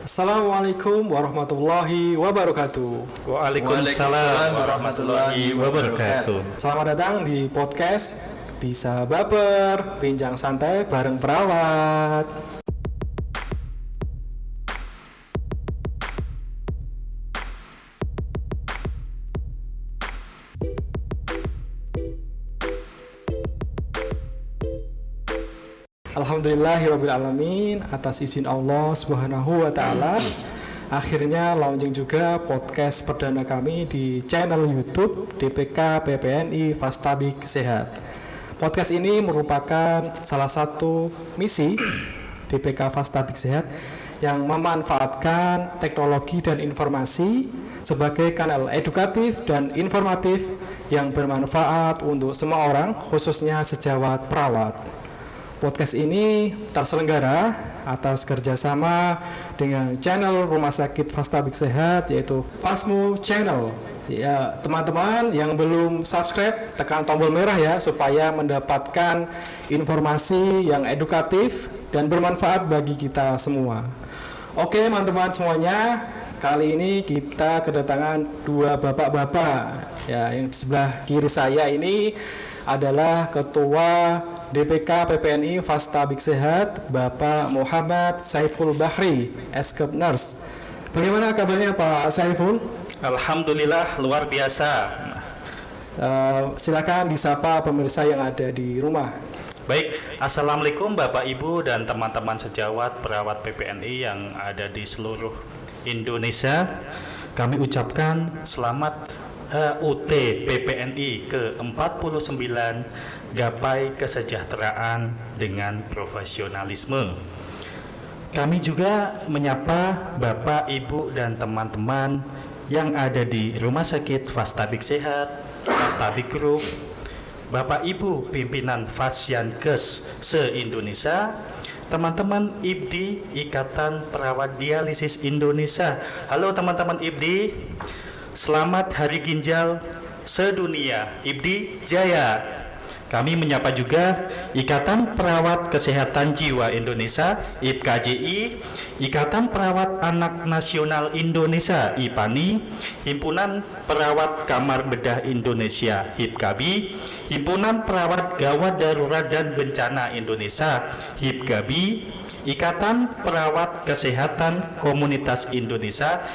Assalamualaikum warahmatullahi wabarakatuh. Waalaikumsalam warahmatullahi wabarakatuh. Selamat datang di podcast Bisa Baper, bincang santai bareng perawat. Alhamdulillahirrabbilalamin, atas izin Allah subhanahu wa ta'ala, akhirnya launching juga podcast perdana kami di channel YouTube DPK PPNI Fastabik Sehat. Podcast ini merupakan salah satu misi DPK Fastabik Sehat yang memanfaatkan teknologi dan informasi sebagai kanal edukatif dan informatif yang bermanfaat untuk semua orang, khususnya sejawat perawat. Podcast ini terselenggara atas kerjasama dengan channel Rumah Sakit Fastabik Sehat, yaitu Fasmu Channel. Ya, teman-teman yang belum subscribe, tekan tombol merah ya, supaya mendapatkan informasi yang edukatif dan bermanfaat bagi kita semua. Oke teman-teman semuanya, kali ini kita kedatangan dua bapak-bapak. Ya, yang di sebelah kiri saya ini adalah Ketua DPK PPNI Fastabik Sehat, Bapak Muhammad Saiful Bahri, Eskep Nurse. Bagaimana kabarnya Pak Saiful? Alhamdulillah luar biasa. Silakan disapa pemirsa yang ada di rumah. Baik, Assalamualaikum Bapak Ibu dan teman-teman sejawat perawat PPNI yang ada di seluruh Indonesia. Kami ucapkan selamat HUT PPNI ke-49, gapai kesejahteraan dengan profesionalisme. Kami juga menyapa Bapak, Ibu, dan teman-teman yang ada di Rumah Sakit Fastabik Sehat, Fastabik Group, Bapak Ibu pimpinan Fasyankes se-Indonesia, teman-teman IBDI, Ikatan Perawat Dialisis Indonesia. Halo teman-teman IBDI, selamat Hari Ginjal Sedunia, IBDI Jaya. Kami menyapa juga Ikatan Perawat Kesehatan Jiwa Indonesia, IPKJI, Ikatan Perawat Anak Nasional Indonesia, IPANI, Himpunan Perawat Kamar Bedah Indonesia, HIPKABI, Himpunan Perawat Gawat Darurat dan Bencana Indonesia, HIPGABI, Ikatan Perawat Kesehatan Komunitas Indonesia,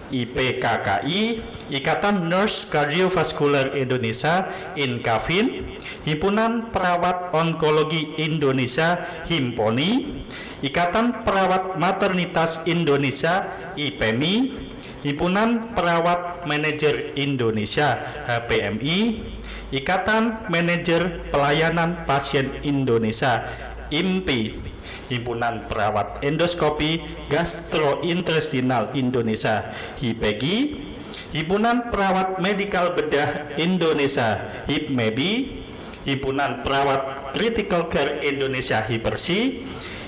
IPKKI, Ikatan Nurse Cardiovascular Indonesia, INKAVIN, Himpunan Perawat Onkologi Indonesia, HIMPONI, Ikatan Perawat Maternitas Indonesia, IPEMI, Himpunan Perawat Manajer Indonesia, HPMI, Ikatan Manajer Pelayanan Pasien Indonesia, IMPI, Himpunan Perawat Endoskopi Gastrointestinal Indonesia, HIPEGI, Himpunan Perawat Medikal Bedah Indonesia, HIPMEBI, Himpunan Perawat Critical Care Indonesia, HIPERSI,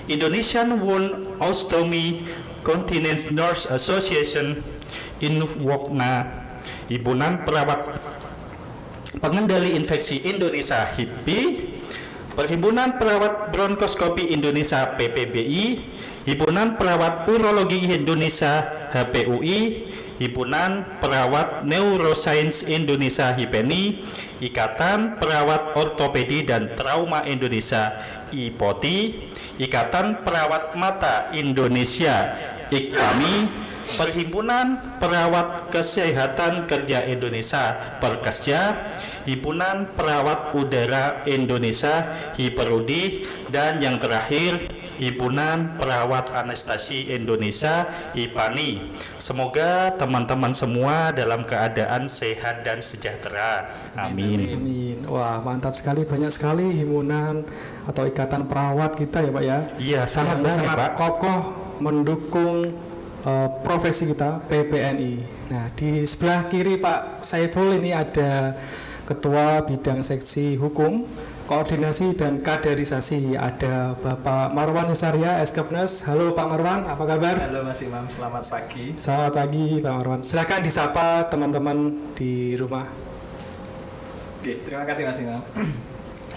Indonesian Wound Ostomy Continence Nurse Association, INWOKNA, Himpunan Perawat Pengendali Infeksi Indonesia, HIPI, Perhimpunan Perawat Bronkoskopi Indonesia, PPBI, Himpunan Perawat Urologi Indonesia, HPUI, Himpunan Perawat Neuroscience Indonesia, HIPENI, Ikatan Perawat Ortopedi dan Trauma Indonesia, IPOTI, Ikatan Perawat Mata Indonesia, IKPAMI, Perhimpunan Perawat Kesehatan Kerja Indonesia, Perkesja, Himpunan Perawat Udara Indonesia, HIPERUDI, dan yang terakhir Himpunan Perawat Anestesi Indonesia, HIPANI. Semoga teman-teman semua dalam keadaan sehat dan sejahtera. Amin. Amin. Wah, mantap sekali, banyak sekali himpunan atau ikatan perawat kita ya Pak ya. Iya, sangat banyak Pak. Kokoh mendukung profesi kita PPNI. Nah, di sebelah kiri Pak Saiful ini ada Ketua Bidang Seksi Hukum, Koordinasi dan Kaderisasi, ada Bapak Marwan Husaria, Eskep Nurse. Halo Pak Marwan, apa kabar? Halo Mas Imam, selamat pagi. Selamat pagi Pak Marwan. Silakan disapa teman-teman di rumah. Oke, terima kasih Mas Imam.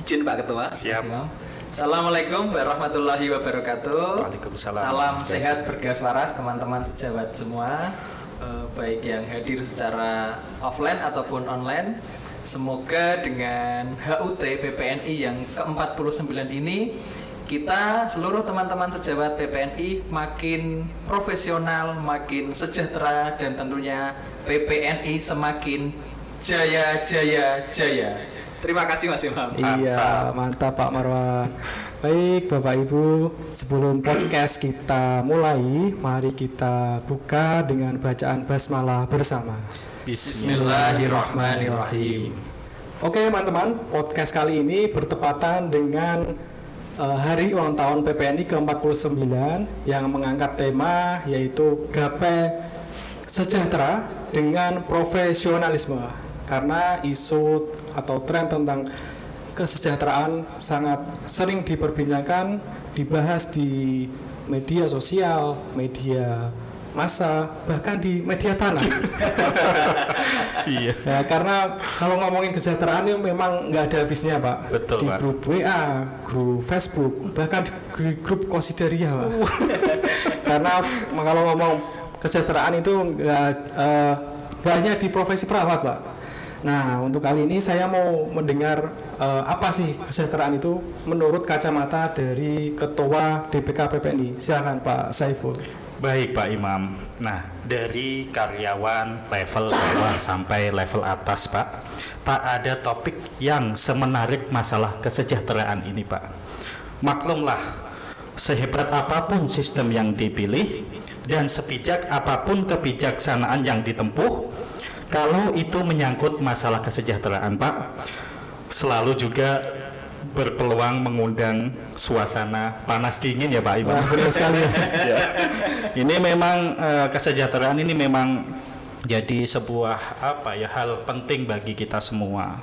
Izin Pak Ketua. Siap. Mas Imam. Assalamualaikum warahmatullahi wabarakatuh. Waalaikumsalam. Salam sehat bergas waras teman-teman sejawat semua, baik yang hadir secara offline ataupun online. Semoga dengan HUT PPNI yang ke-49 ini, kita seluruh teman-teman sejawat PPNI makin profesional, makin sejahtera, dan tentunya PPNI semakin jaya. Terima kasih Mas Imam. Iya, mantap Pak Marwan. Baik Bapak Ibu, sebelum podcast kita mulai, mari kita buka dengan bacaan basmalah bersama. Bismillahirrahmanirrahim. Oke teman-teman, podcast kali ini bertepatan dengan hari ulang tahun PPNI ke-49 yang mengangkat tema yaitu Gapai Sejahtera dengan Profesionalisme. Karena isu atau tren tentang kesejahteraan sangat sering diperbincangkan, dibahas di media sosial, media massa, bahkan di media tanah. Iya. Ya, karena kalau ngomongin kesejahteraan itu memang nggak ada habisnya Pak. Betul, di Pak. grup WA, grup Facebook, bahkan di grup Kosidaria Pak. Karena kalau ngomong kesejahteraan itu nggak hanya di profesi perawat Pak. Nah, untuk kali ini saya mau mendengar apa sih kesejahteraan itu menurut kacamata dari Ketua DPK PPNI. Silakan Pak Saiful. Baik Pak Imam. Nah, dari karyawan level bawah sampai level atas Pak, tak ada topik yang semenarik masalah kesejahteraan ini Pak. Maklumlah, sehebat apapun sistem yang dipilih dan sepijak apapun kebijaksanaan yang ditempuh, kalau itu menyangkut masalah kesejahteraan Pak, selalu juga berpeluang mengundang suasana panas dingin ya Pak Imam. Wah, benar sekali. Ya. Ini memang kesejahteraan ini memang jadi sebuah hal penting bagi kita semua.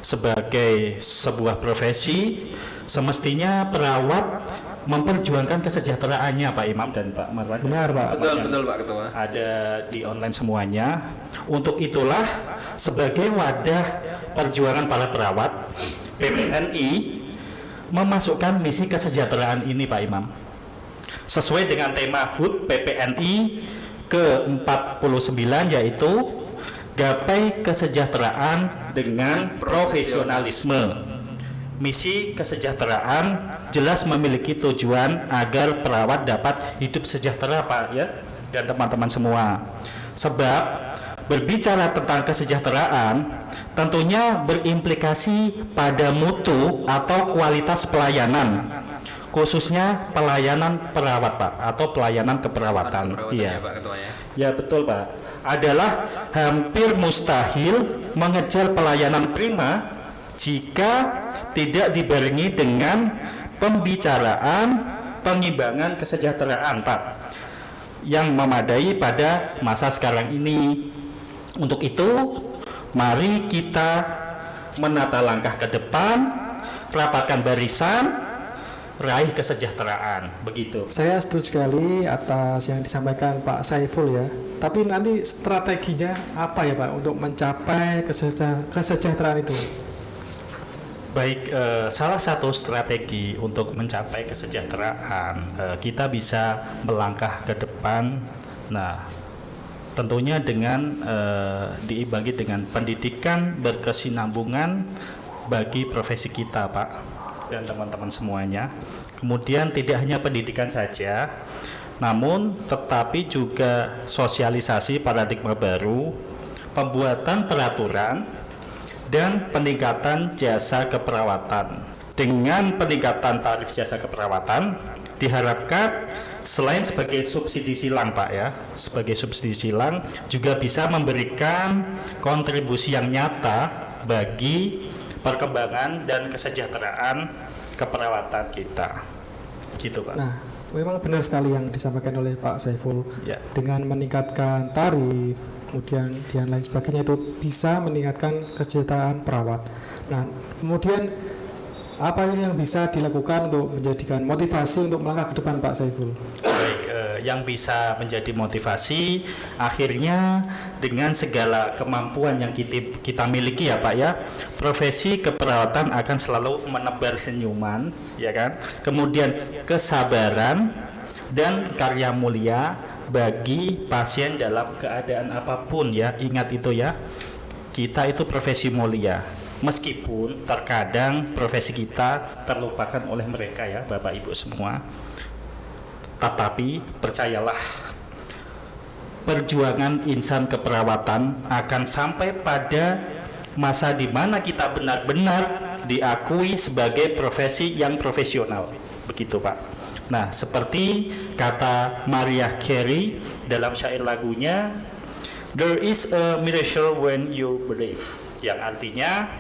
Sebagai sebuah profesi, semestinya perawat memperjuangkan kesejahteraannya Pak Imam dan Pak Marwan. Benar Pak. Betul Pak Ketua. Ada di online semuanya. Untuk itulah sebagai wadah perjuangan para perawat, PPNI memasukkan misi kesejahteraan ini Pak Imam. Sesuai dengan tema HUT PPNI ke-49 yaitu Gapai Kesejahteraan dengan Profesionalisme. Misi kesejahteraan jelas memiliki tujuan agar perawat dapat hidup sejahtera Pak ya, dan teman-teman semua. Sebab berbicara tentang kesejahteraan tentunya berimplikasi pada mutu atau kualitas pelayanan, khususnya pelayanan perawat Pak atau pelayanan keperawatan. Iya. Ya, Pak Ketua ya. Ya betul Pak. Adalah hampir mustahil mengejar pelayanan prima jika tidak dibarengi dengan pembicaraan pengimbangan kesejahteraan Pak yang memadai pada masa sekarang ini. Untuk itu, mari kita menata langkah ke depan, rapatkan barisan, raih kesejahteraan. Begitu. Saya setuju sekali atas yang disampaikan Pak Saiful ya. Tapi nanti strateginya apa ya Pak untuk mencapai kesejahteraan itu? Baik, salah satu strategi untuk mencapai kesejahteraan, kita bisa melangkah ke depan. Nah, tentunya dengan dibagi dengan pendidikan berkesinambungan bagi profesi kita Pak dan teman-teman semuanya. Kemudian tidak hanya pendidikan saja, namun tetapi juga sosialisasi paradigma baru, pembuatan peraturan, dan peningkatan jasa keperawatan. Dengan peningkatan tarif jasa keperawatan diharapkan selain sebagai subsidi silang Pak ya, sebagai subsidi silang juga bisa memberikan kontribusi yang nyata bagi perkembangan dan kesejahteraan keperawatan kita. Gitu Pak. Nah, memang benar sekali yang disampaikan oleh Pak Saiful. Ya. Dengan meningkatkan tarif, kemudian dan lain sebagainya itu bisa meningkatkan kesejahteraan perawat. Nah, kemudian apa yang bisa dilakukan untuk menjadikan motivasi untuk melangkah ke depan Pak Saiful? Baik, yang bisa menjadi motivasi. Akhirnya dengan segala kemampuan yang kita miliki ya Pak ya, profesi keperawatan akan selalu menebar senyuman, ya kan? Kemudian kesabaran dan karya mulia bagi pasien dalam keadaan apapun ya. Ingat itu ya, kita itu profesi mulia. Meskipun terkadang profesi kita terlupakan oleh mereka ya Bapak Ibu semua, tetapi percayalah, perjuangan insan keperawatan akan sampai pada masa di mana kita benar-benar diakui sebagai profesi yang profesional. Begitu Pak. Nah, seperti kata Mariah Carey dalam syair lagunya, "There is a miracle when you believe," yang artinya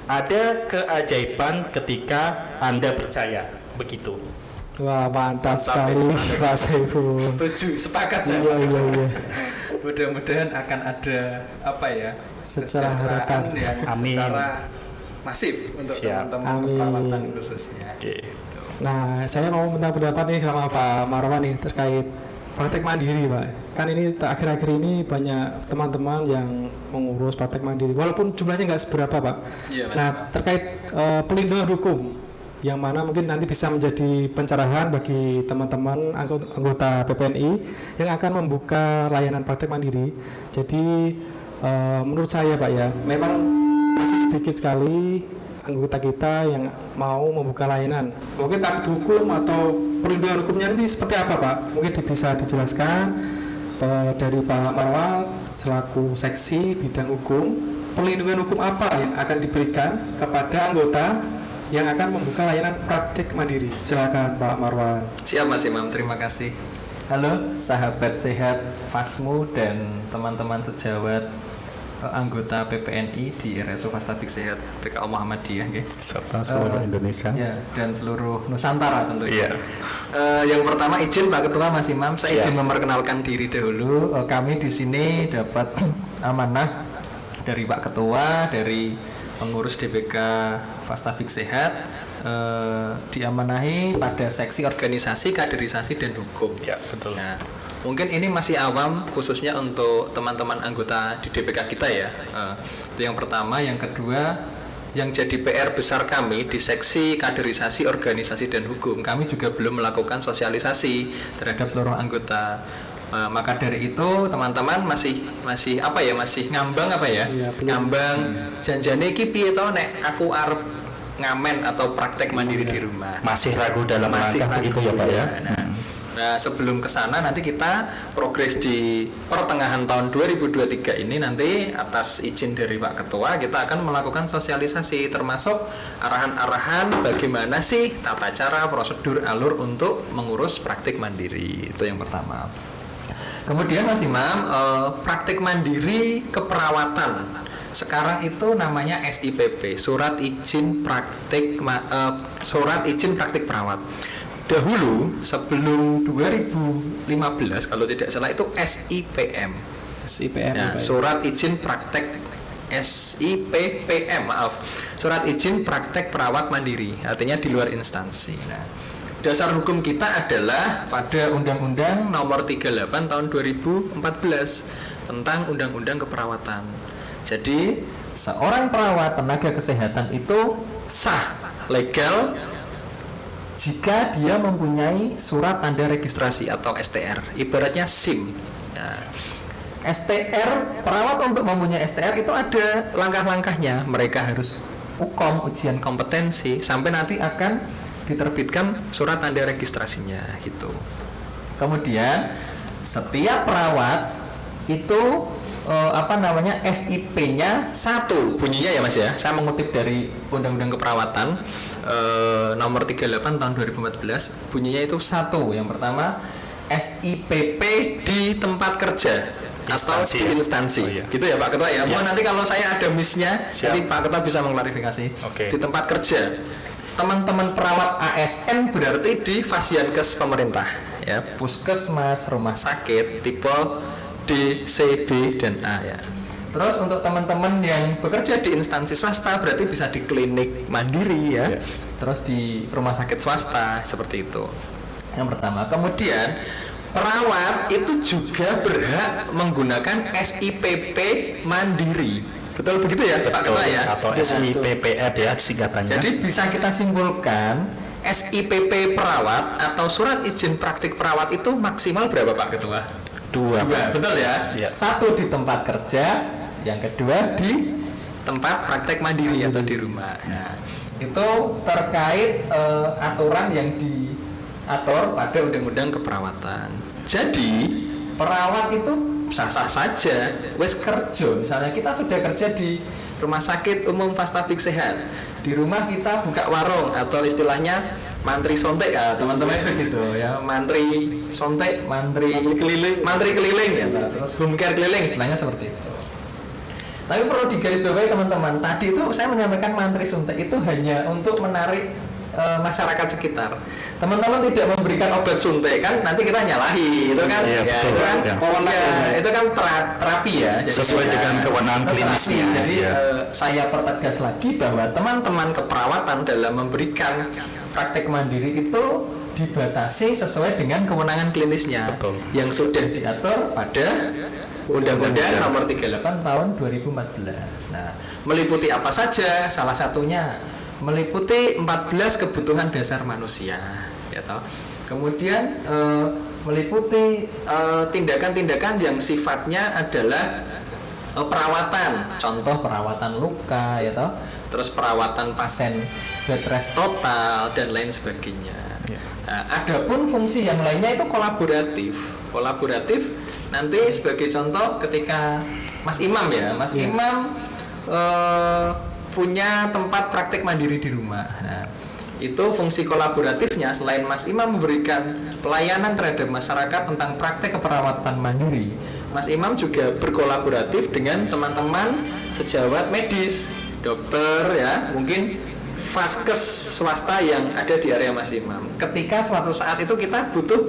ada keajaiban ketika Anda percaya. Begitu. Wah, mantap sekali Pak Saiful. Setuju, sepakat saya. Iya. Mudah-mudahan akan ada apa ya? Secara harapan yang Amin. secara masif untuk Siap. teman-teman Amin. keperawatan khususnya. Oke. Nah, saya mau minta pendapat nih sama Pak Marwan nih terkait praktek mandiri, Pak. Kan ini akhir-akhir ini banyak teman-teman yang mengurus praktek mandiri, walaupun jumlahnya nggak seberapa, Pak. Iya, Mas. Nah, terkait pelindungan hukum, yang mana mungkin nanti bisa menjadi pencerahan bagi teman-teman anggota PPNI yang akan membuka layanan praktek mandiri. Jadi, menurut saya, Pak ya, memang masih sedikit sekali anggota kita yang mau membuka layanan. Mungkin takut hukum atau perlindungan hukumnya nanti seperti apa, Pak? Mungkin bisa dijelaskan dari Pak Marwan selaku seksi bidang hukum, perlindungan hukum apa yang akan diberikan kepada anggota yang akan membuka layanan praktik mandiri. Silakan Pak Marwan. Siap Mas Imam, terima kasih. Halo sahabat sehat FASMU dan teman-teman sejawat anggota PPNI di RSU Fastabik Sehat PKO Muhammadiyah Serta seluruh Indonesia. ya, dan seluruh Nusantara tentunya. Iya. Yang pertama izin Pak Ketua Mas Imam, saya Siap. izin memperkenalkan diri dahulu. Kami di sini dapat amanah dari Pak Ketua, dari pengurus DPK Fastabik Sehat, diamanahi pada seksi organisasi, kaderisasi dan hukum. Ya, betul. Nah, mungkin ini masih awam khususnya untuk teman-teman anggota di DPK kita ya. Itu yang pertama. Yang kedua, yang jadi PR besar kami di seksi kaderisasi, organisasi dan hukum, kami juga belum melakukan sosialisasi terhadap seluruh anggota. Maka dari itu teman-teman masih apa ya, masih ngambang apa ya, Iya, belum. ngambang janjane iki piye to nek aku arep ngamen atau praktek mandiri di rumah. Masih ragu dalam Masih langkah begitu ya ragu, Pak ya. Nah, sebelum ke sana nanti kita progres di pertengahan tahun 2023 ini, nanti atas izin dari Pak Ketua kita akan melakukan sosialisasi termasuk arahan-arahan bagaimana sih tata cara, prosedur, alur untuk mengurus praktik mandiri. Itu yang pertama. Kemudian Mas Imam, praktik mandiri keperawatan. Sekarang itu namanya SIPP, surat izin praktik perawat. Dahulu sebelum 2015 kalau tidak salah itu SIPM. SIPM. Nah, Pak, ya. surat izin praktek SIPPM, maaf. Surat izin praktek perawat mandiri, artinya di luar instansi. Nah, dasar hukum kita adalah pada Undang-Undang Nomor 38 Tahun 2014 tentang Undang-Undang Keperawatan. Jadi, seorang perawat tenaga kesehatan itu sah, legal jika dia mempunyai surat tanda registrasi atau STR, ibaratnya SIM. Nah, STR, perawat untuk mempunyai STR itu ada langkah-langkahnya. Mereka harus ujian kompetensi, sampai nanti akan diterbitkan surat tanda registrasinya gitu. Kemudian setiap perawat itu SIP-nya 1 bunyinya ya Mas ya. Saya mengutip dari Undang-Undang Keperawatan nomor 38 tahun 2014, bunyinya itu 1. Yang pertama, SIPP di tempat kerja atau Instansi di ya? instansi. Oh, iya. Gitu ya Pak Ketua ya. Iya. Nanti kalau saya ada miss-nya, Siap. nanti Pak Ketua bisa mengklarifikasi. Oke. Di tempat kerja. Teman-teman perawat ASN berarti di Fasiankes pemerintah ya, puskesmas, rumah sakit tipe D, C, B, dan A ya. Terus untuk teman-teman yang bekerja di instansi swasta berarti bisa di klinik mandiri ya. Terus di rumah sakit swasta seperti itu. Yang pertama. Kemudian perawat itu juga berhak menggunakan SIPP mandiri. Betul begitu ya, Pak Betul, Ketua ya? atau SIPPF ya singkatannya. Jadi bisa kita simpulkan SIPP perawat atau surat izin praktik perawat itu maksimal berapa Pak Ketua? dua. Betul ya? Ya. Satu di tempat kerja, yang kedua di tempat praktek mandiri atau di rumah. Nah, itu terkait aturan yang diatur pada Undang-Undang Keperawatan. Jadi perawat itu sah-sah saja, wes kerja. Misalnya kita sudah kerja di Rumah Sakit Umum Fastabik Sehat, di rumah kita buka warung atau istilahnya mantri sontek ya teman-teman itu gitu ya, mantri sontek, mantri keliling ya, terus home care keliling istilahnya seperti itu. Tapi perlu digarisbawahi teman-teman, tadi itu saya menyampaikan mantri suntik itu hanya untuk menarik masyarakat sekitar. Teman-teman tidak memberikan obat suntik kan nanti kita nyalahi, itu kan? Iya, betul, itu kan, ya. itu kan terapi ya. Jadi Sesuai dengan kewenangan klinisnya. Jadi Ya. saya pertegas lagi bahwa teman-teman keperawatan dalam memberikan praktek mandiri itu dibatasi sesuai dengan kewenangan klinisnya. Betul. Yang sudah diatur pada Undang-Undang Nomor 38 Tahun 2014. Nah, meliputi apa saja? Salah satunya meliputi 14 kebutuhan dasar manusia, ya toh. Kemudian meliputi tindakan-tindakan yang sifatnya adalah perawatan, contoh perawatan luka, ya toh. Terus perawatan pasien bed rest total dan lain sebagainya. Ya. Nah, adapun fungsi yang lainnya itu kolaboratif. Kolaboratif nanti sebagai contoh ketika Mas Imam ya, Mas Imam punya tempat praktek mandiri di rumah. Nah, itu fungsi kolaboratifnya selain Mas Imam memberikan pelayanan terhadap masyarakat tentang praktek keperawatan mandiri, Mas Imam juga berkolaboratif dengan teman-teman sejawat medis, dokter ya, mungkin vaskes swasta yang ada di area Mas Imam. Ketika suatu saat itu kita butuh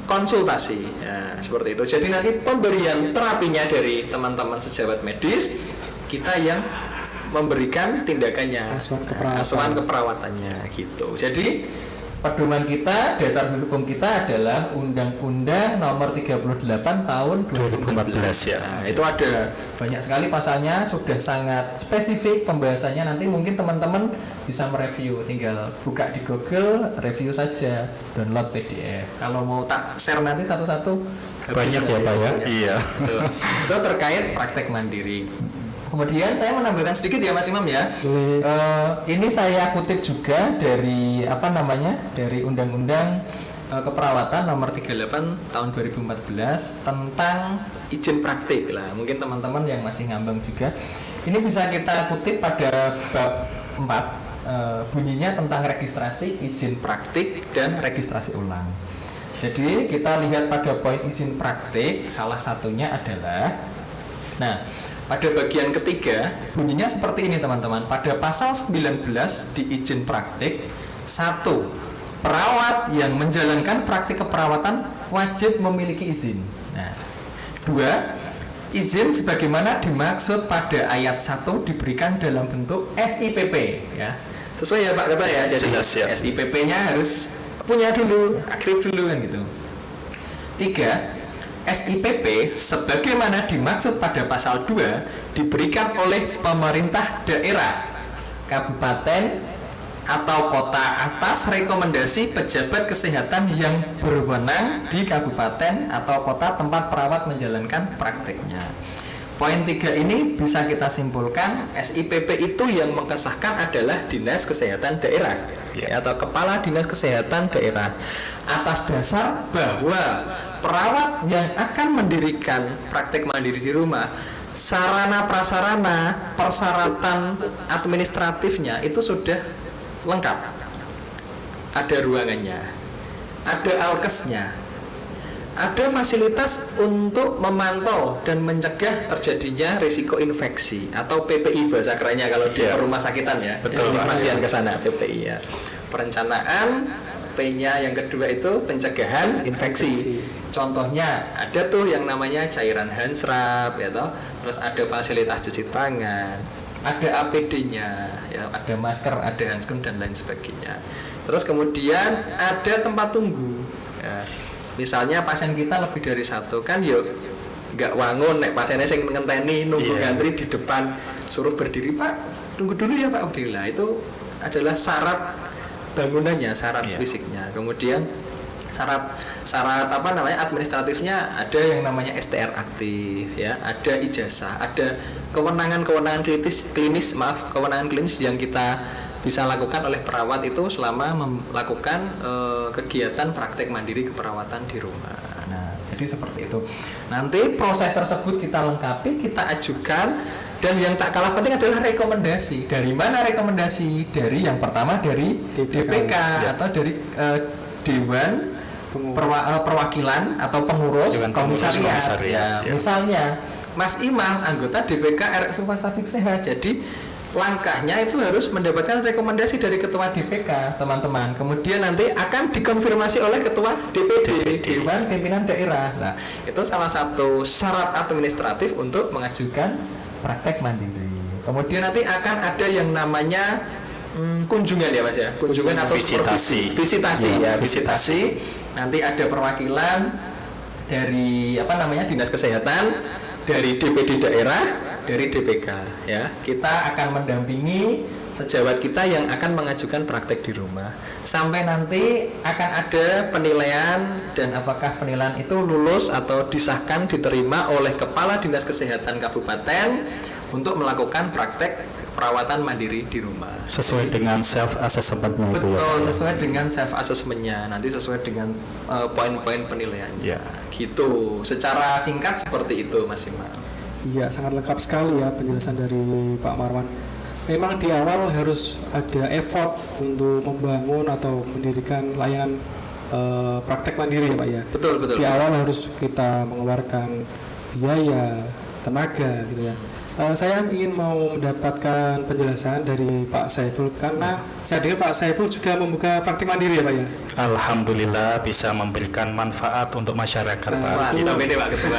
konsultasi, ya, seperti itu. Jadi nanti pemberian terapinya dari teman-teman sejawat medis, kita yang memberikan tindakannya, asuhan keperawatannya gitu. Jadi pedoman kita, dasar hukum kita adalah Undang-Undang Nomor 38 Tahun 2014 ya. Nah, itu ada banyak sekali pasalnya, sudah sangat spesifik pembahasannya. Nanti mungkin teman-teman bisa mereview, tinggal buka di Google, review saja, download PDF. Kalau mau tak share nanti satu-satu Banyak ya Pak ya. Iya. Itu terkait praktek mandiri. Kemudian saya menambahkan sedikit ya Mas Imam ya. Ini saya kutip juga dari dari Undang-Undang Keperawatan Nomor 38 Tahun 2014 tentang izin praktik lah. Mungkin teman-teman yang masih ngambang juga. Ini bisa kita kutip pada bab 4 bunyinya tentang registrasi izin praktik dan registrasi ulang. Jadi kita lihat pada poin izin praktik, salah satunya adalah pada bagian ketiga bunyinya seperti ini teman-teman. Pada pasal 19 di izin praktik, 1. Perawat yang menjalankan praktik keperawatan wajib memiliki izin. 2. Izin sebagaimana dimaksud pada ayat 1 diberikan dalam bentuk SIPP ya. Sesuai ya Pak Ketua ya. Jadi jelas ya. SIPP-nya harus punya dulu, aktif dulu kan gitu. 3. SIPP sebagaimana dimaksud pada pasal 2 diberikan oleh pemerintah daerah, kabupaten atau kota atas rekomendasi pejabat kesehatan yang berwenang di kabupaten atau kota tempat perawat menjalankan prakteknya. Poin 3 ini bisa kita simpulkan SIPP itu yang mengesahkan adalah Dinas Kesehatan Daerah atau Kepala Dinas Kesehatan Daerah, atas dasar bahwa perawat yang akan mendirikan praktek mandiri di rumah, sarana prasarana persyaratan administratifnya itu sudah lengkap. Ada ruangannya, ada alkesnya, ada fasilitas untuk memantau dan mencegah terjadinya risiko infeksi atau PPI bahasa kerennya kalau di rumah sakitan ya. Betul, pasien ke sana PPI ya. Perencanaan, P-nya yang kedua itu pencegahan infeksi. Contohnya ada tuh yang namanya cairan Hansrap ya toh. Terus ada fasilitas cuci tangan, ada APD-nya, ya, ada masker, ada handscreen dan lain sebagainya. Terus kemudian ada tempat tunggu. Ya. Misalnya pasien kita lebih dari satu kan yuk nggak wangun nek pasiennya sing ngenteni nunggu ngantri di depan suruh berdiri Pak tunggu dulu ya Pak Abdillah, itu adalah syarat bangunannya, syarat fisiknya. Kemudian syarat apa namanya administratifnya ada yang namanya STR aktif ya, ada ijazah, ada kewenangan klinis yang kita bisa lakukan oleh perawat itu selama melakukan kegiatan praktek mandiri keperawatan di rumah. Nah, jadi seperti itu. Nanti proses tersebut kita lengkapi, kita ajukan, dan yang tak kalah penting adalah rekomendasi. Dari mana rekomendasi? Dari yang pertama dari DPK atau dari Dewan Perwakilan atau Pengurus Komisariat. Ya. Misalnya Mas Imam anggota DPK RSU Fastabik Sehat. Jadi langkahnya itu harus mendapatkan rekomendasi dari ketua DPK, teman-teman. Kemudian nanti akan dikonfirmasi oleh ketua DPD, Dewan Pimpinan Daerah. Nah, itu salah satu syarat administratif untuk mengajukan praktek mandiri. Kemudian nanti akan ada yang namanya kunjungan ya Mas ya, kunjungan atau visitasi ya, visitasi. Nanti ada perwakilan dari Dinas Kesehatan, dari DPD daerah, dari DPK ya. Kita akan mendampingi sejawat kita yang akan mengajukan praktek di rumah sampai nanti akan ada penilaian, dan apakah penilaian itu lulus atau disahkan diterima oleh Kepala Dinas Kesehatan Kabupaten untuk melakukan praktek perawatan mandiri di rumah sesuai dengan self assessment-nya. Betul, sesuai dengan self assessment-nya, nanti sesuai dengan poin-poin penilaiannya. Gitu. Secara singkat seperti itu Mas Imam. Iya, sangat lengkap sekali ya penjelasan dari Pak Marwan. Memang di awal harus ada effort untuk membangun atau mendirikan layanan praktek mandiri ya Pak ya. Betul. Di awal harus kita mengeluarkan biaya, tenaga gitu ya. Saya ingin mau mendapatkan penjelasan dari Pak Saiful, karena saya dengar Pak Saiful juga membuka praktik mandiri ya Pak ya. Alhamdulillah bisa memberikan manfaat untuk masyarakat Pak. Kita beda Pak Ketua.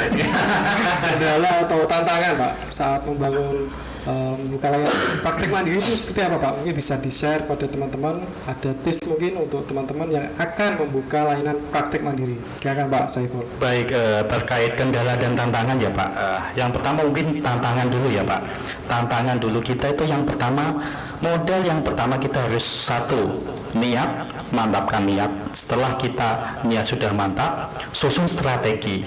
Kendala atau tantangan Pak saat membangun membuka layanan praktik mandiri itu seperti apa Pak? Mungkin bisa di-share pada teman-teman, ada tips mungkin untuk teman-teman yang akan membuka layanan praktik mandiri. Silakan Pak Saiful. Baik, terkait kendala dan tantangan ya Pak. Yang pertama mungkin tantangan dulu ya Pak. Tantangan dulu kita itu yang pertama, modal yang pertama kita harus satu, niat, mantapkan niat. Setelah kita niat sudah mantap, susun strategi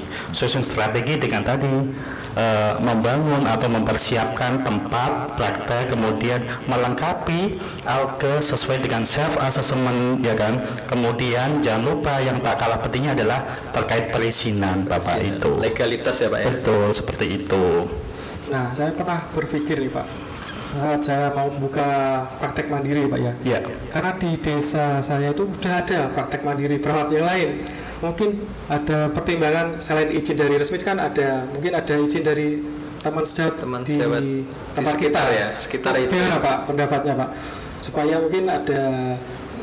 dengan tadi membangun atau mempersiapkan tempat praktek, kemudian melengkapi alkes sesuai dengan self assessment ya kan. Kemudian jangan lupa yang tak kalah pentingnya adalah terkait perizinan Bapak itu. Legalitas ya Pak ya. Betul, seperti itu. Nah, saya pernah berpikir nih Pak, saat saya mau buka praktek mandiri Pak ya. Ya. Karena di desa saya itu udah ada praktek mandiri perawat yang lain. Mungkin ada pertimbangan selain izin dari resmi kan ada, mungkin ada izin dari teman sejawat di tempat kita ya, sekitar itu. Gimana Pak pendapatnya Pak? Supaya mungkin ada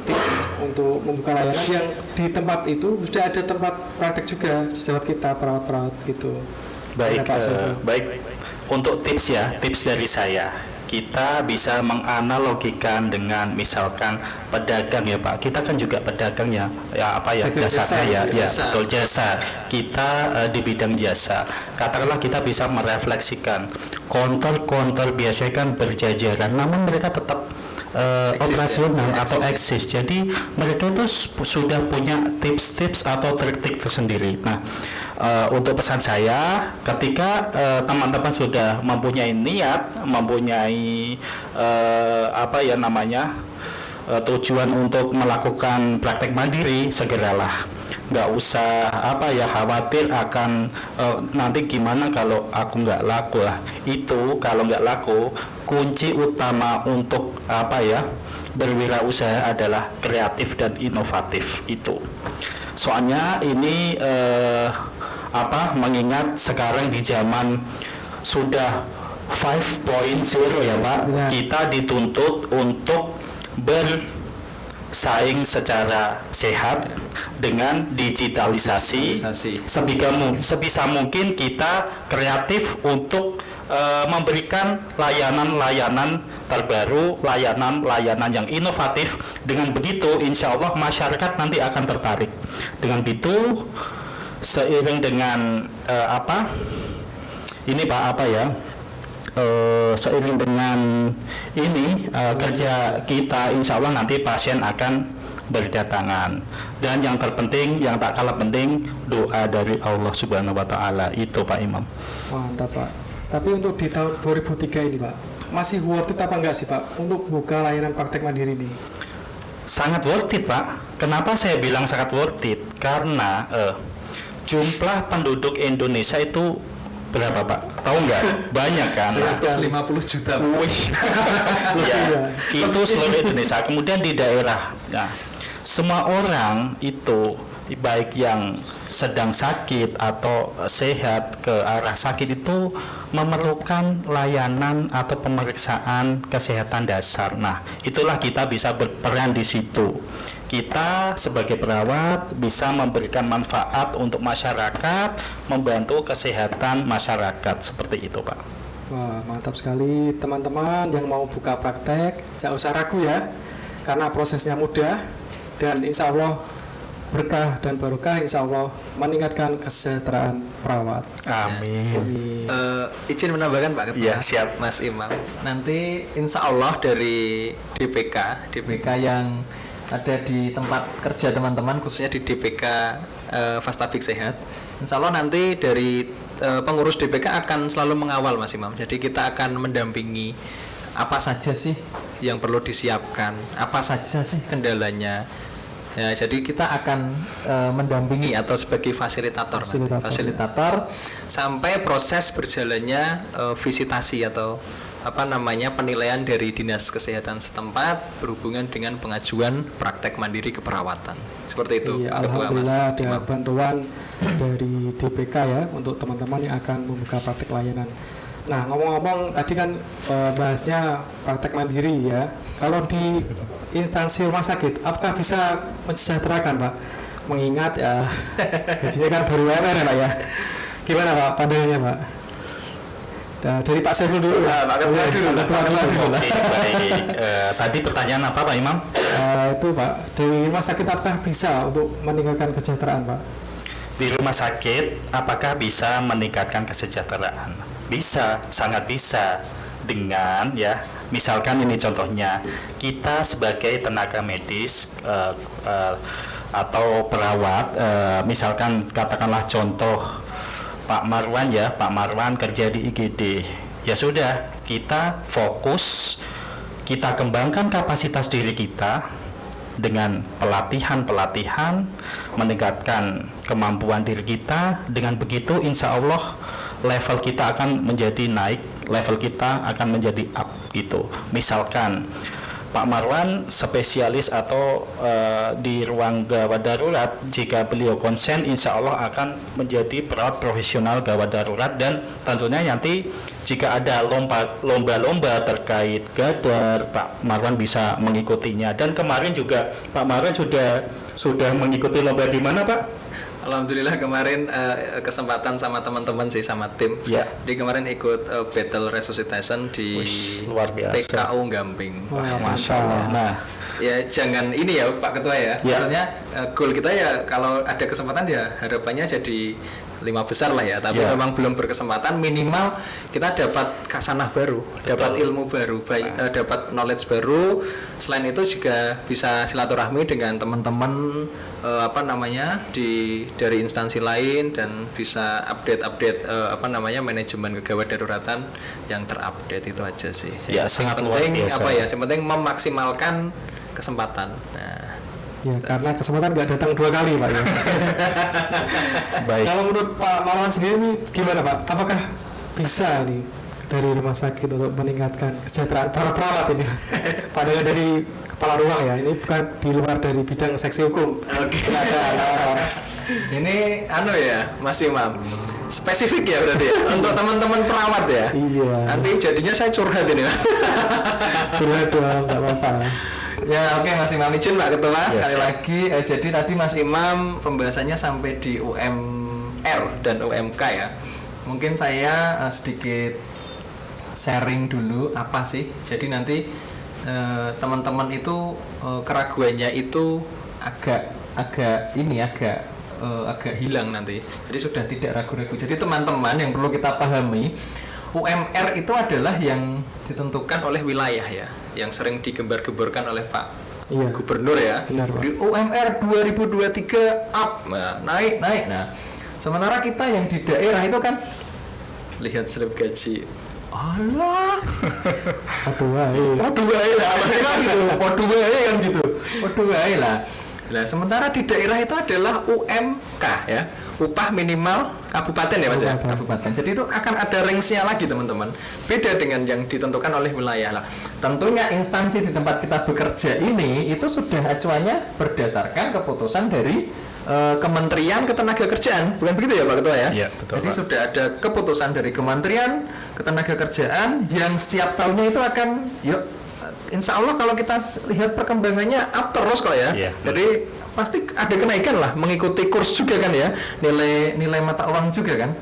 tips untuk membuka layanan yang di tempat itu sudah ada tempat praktek juga sejawat kita, perawat-perawat gitu. Baik, baik. Untuk tips ya, tips dari saya. Kita bisa menganalogikan dengan misalkan pedagang ya Pak. Kita kan juga pedagang ya dasarnya betul jasa. Kita di bidang jasa. Katakanlah kita bisa merefleksikan konter biasanya kan berjajaran, namun mereka tetap operasional atau eksis. Jadi mereka itu sudah punya tips-tips atau trik-trik tersendiri. Nah, untuk pesan saya, ketika teman-teman sudah mempunyai niat, mempunyai tujuan untuk melakukan praktek mandiri, segeralah. Nggak usah khawatir akan nanti gimana kalau aku nggak laku lah. Itu kalau nggak laku, kunci utama untuk berwirausaha adalah kreatif dan inovatif itu. Soalnya ini mengingat sekarang di zaman sudah 5.0 ya Pak, kita dituntut untuk bersaing secara sehat dengan digitalisasi. Sebisa mungkin kita kreatif untuk memberikan layanan-layanan terbaru, layanan-layanan yang inovatif. Dengan begitu insya Allah masyarakat nanti akan tertarik. Dengan begitu seiring dengan ini Pak seiring dengan ini kerja kita, insya Allah nanti pasien akan berdatangan. Dan yang terpenting, yang tak kalah penting, doa dari Allah Subhanahu wa Ta'ala. Itu Pak Imam. Mantap Pak. Tapi untuk di tahun 2003 ini Pak, masih worth it apa enggak sih Pak untuk buka layanan praktek mandiri ini? Sangat worth it Pak. Kenapa saya bilang sangat worth it? Karena jumlah penduduk Indonesia itu berapa Pak? Tahu nggak? Banyak kan? 150 juta. Wih. Ya, itu seluruh Indonesia. Kemudian di daerah. Nah, semua orang itu baik yang sedang sakit atau sehat ke arah sakit itu memerlukan layanan atau pemeriksaan kesehatan dasar. Nah, itulah kita bisa berperan di situ. Kita sebagai perawat bisa memberikan manfaat untuk masyarakat, membantu kesehatan masyarakat, seperti itu Pak. Wah, mantap sekali teman-teman yang mau buka praktek, jangan usah ragu ya, karena prosesnya mudah dan insya Allah berkah dan barokah, insya Allah meningkatkan kesejahteraan perawat. Amin. Izin menambahkan Pak Ketua. Iya, siap. Mas Imam. Nanti insya Allah dari DPK yang ada di tempat kerja teman-teman, khususnya di DPK Fastabik Sehat, insya Allah nanti dari pengurus DPK akan selalu mengawal Mas Imam. Jadi kita akan mendampingi apa saja sih yang perlu disiapkan, apa saja sih kendalanya. Ya, jadi kita akan mendampingi atau sebagai fasilitator sampai proses berjalannya visitasi atau penilaian dari Dinas Kesehatan setempat berhubungan dengan pengajuan praktek mandiri keperawatan. Seperti itu. Iya, alhamdulillah ada bantuan dari DPK ya untuk teman-teman yang akan membuka praktek layanan. Nah, ngomong-ngomong tadi kan bahasnya praktek mandiri ya. Kalau di instansi rumah sakit, apakah bisa mensejahterakan Pak? Mengingat ya gajinya kan baru UMR ya Pak ya. Gimana Pak pandangannya Pak? Nah, dari Pak Saiful dulu. Pak Ketua dulu. Oke, baik. Tadi pertanyaan apa Pak Imam? Itu Pak, dari rumah sakit apakah bisa untuk meningkatkan kesejahteraan Pak? Di rumah sakit apakah bisa meningkatkan kesejahteraan? Bisa, sangat bisa. Dengan ya, misalkan ini contohnya, kita sebagai tenaga medis atau perawat, misalkan katakanlah contoh Pak Marwan ya, Pak Marwan kerja di IGD. Ya sudah, kita fokus, kita kembangkan kapasitas diri kita dengan pelatihan, meningkatkan kemampuan diri kita. Dengan begitu insya Allah level kita akan menjadi naik, level kita akan menjadi up gitu. Misalkan Pak Marwan spesialis atau di ruang gawat darurat, jika beliau konsen insya Allah akan menjadi perawat profesional gawat darurat. Dan tentunya nanti jika ada lomba-lomba terkait gadar, Pak Marwan bisa mengikutinya. Dan kemarin juga Pak Marwan sudah mengikuti lomba di mana Pak? Alhamdulillah kemarin kesempatan sama teman-teman sih, sama tim. Ya. Jadi kemarin ikut battle resuscitation di luar biasa. TKU Gamping. Wah, Masya Allah. Nah, ya jangan ini ya Pak Ketua ya. Maksudnya goal kita ya kalau ada kesempatan ya harapannya jadi 5 besar lah ya. Tapi memang belum berkesempatan, minimal kita dapat kasanah baru, dapat ilmu baru, dapat knowledge baru. Selain itu juga bisa silaturahmi dengan teman-teman dari instansi lain dan bisa update manajemen kegawat daruratan yang terupdate. Itu aja sih. Ya, sangat luar biasa. Yang penting memaksimalkan kesempatan. Nah, ya karena kesempatan nggak datang 2 kali Pak ya. baik. Kalau menurut Pak Marwan sendiri ini gimana Pak? Apakah bisa nih dari rumah sakit untuk meningkatkan kesejahteraan para perawat ini? Padahal dari kepala ruang ya, ini bukan di luar dari bidang seksi hukum. Oke. Ini ya Mas Imam, spesifik ya berarti ya untuk teman-teman perawat ya. Iya. Nanti jadinya saya curhat ini. Curhat dong, nggak apa-apa. Ya oke, Mas Imam izin Pak Ketua sekali lagi. Jadi tadi Mas Imam pembahasannya sampai di UMR dan UMK ya. Mungkin saya sedikit sharing dulu apa sih. Jadi nanti teman-teman itu keraguannya itu agak agak hilang nanti. Jadi sudah tidak ragu-ragu. Jadi teman-teman yang perlu kita pahami, UMR itu adalah yang ditentukan oleh wilayah ya, yang sering digembar-gemborkan oleh Pak Gubernur ya. Benar, Pak. Di UMR 2023 up, naik. Nah, sementara kita yang di daerah itu kan lihat slip gaji. Allah. Aduh, wae lah, maksudnya gitu. Podo wae kan gitu. Podo wae lah. Nah, sementara di daerah itu adalah UMK ya, upah minimal kabupaten ya Mas ya, kabupaten. Jadi itu akan ada range-nya lagi teman-teman. Beda dengan yang ditentukan oleh wilayah lah. Tentunya instansi di tempat kita bekerja ini itu sudah acuannya berdasarkan keputusan dari Kementerian Ketenagakerjaan, bukan begitu ya Pak Ketua ya? Iya, betul. Jadi Pak. sudah ada keputusan dari Kementerian Ketenagakerjaan yang setiap tahunnya itu akan, yuk, insya Allah kalau kita lihat perkembangannya up terus kok ya. Iya. Jadi pasti ada kenaikan lah, mengikuti kurs juga kan ya, nilai mata uang juga kan.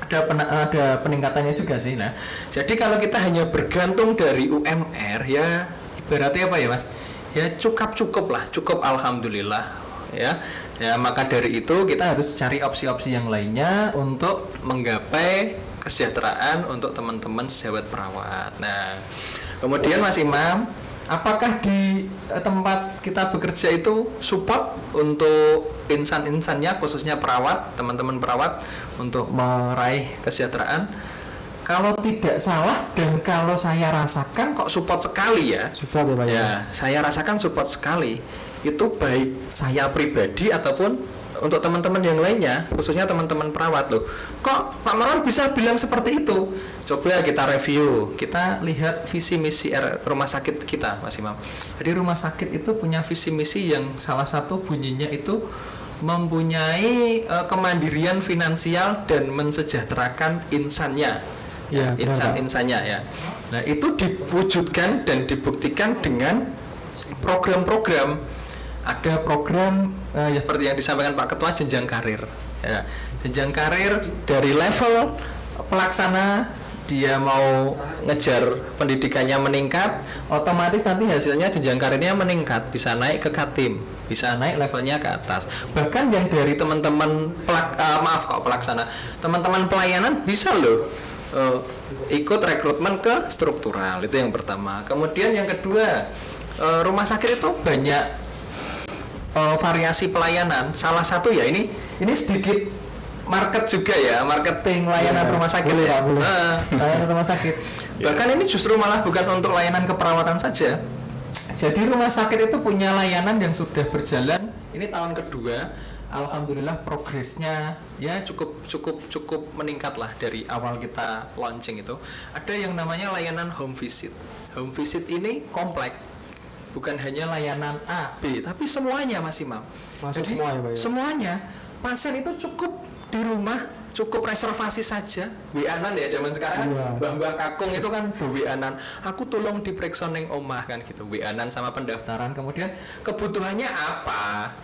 Ada peningkatannya juga sih. Nah, jadi kalau kita hanya bergantung dari UMR ya, ibaratnya apa ya Mas? Ya cukup lah, cukup alhamdulillah. Ya maka dari itu kita harus cari opsi-opsi yang lainnya untuk menggapai kesejahteraan untuk teman-teman sejawat perawat. Nah, kemudian Mas Imam, apakah di tempat kita bekerja itu support untuk insan-insannya, khususnya perawat, teman-teman perawat untuk meraih kesejahteraan? Kalau tidak salah dan kalau saya rasakan kok support sekali ya. Support ya Pak ya. Ya, saya rasakan support sekali. Itu baik saya pribadi ataupun untuk teman-teman yang lainnya, khususnya teman-teman perawat loh. Kok Pak Marwan bisa bilang seperti itu? Coba kita review, kita lihat visi misi rumah sakit kita, Mas Imam. Jadi rumah sakit itu punya visi misi yang salah satu bunyinya itu mempunyai kemandirian finansial dan mensejahterakan insannya. Ya, Insan-insannya ya. Nah, itu diwujudkan dan dibuktikan dengan program-program. Ada program ya seperti yang disampaikan Pak Ketua, jenjang karir ya. Jenjang karir dari level pelaksana, dia mau ngejar pendidikannya meningkat, otomatis nanti hasilnya jenjang karirnya meningkat, bisa naik ke Katim, bisa naik levelnya ke atas. Bahkan yang dari teman-teman pelaksana, teman-teman pelayanan bisa loh ikut rekrutmen ke struktural. Itu yang pertama. Kemudian yang kedua, rumah sakit itu banyak variasi pelayanan. Salah satu ya ini sedikit market juga ya, marketing layanan rumah sakit ya. Layanan rumah sakit. Bahkan ini justru malah bukan untuk layanan keperawatan saja. Jadi rumah sakit itu punya layanan yang sudah berjalan. Ini tahun kedua. Alhamdulillah progresnya ya cukup meningkat lah dari awal kita launching itu. Ada yang namanya layanan home visit. Home visit ini kompleks. Bukan hanya layanan A, B, tapi semuanya Mas Imam. Masuk Jadi, semua ya Pak ya? semuanya. Pasien itu cukup di rumah, cukup reservasi saja. WA-an ya zaman sekarang. Iya. Mbah-mbah kakung itu kan WA-an. Aku tolong diperiksa neng omah kan gitu. WA-an sama pendaftaran. Kemudian kebutuhannya apa?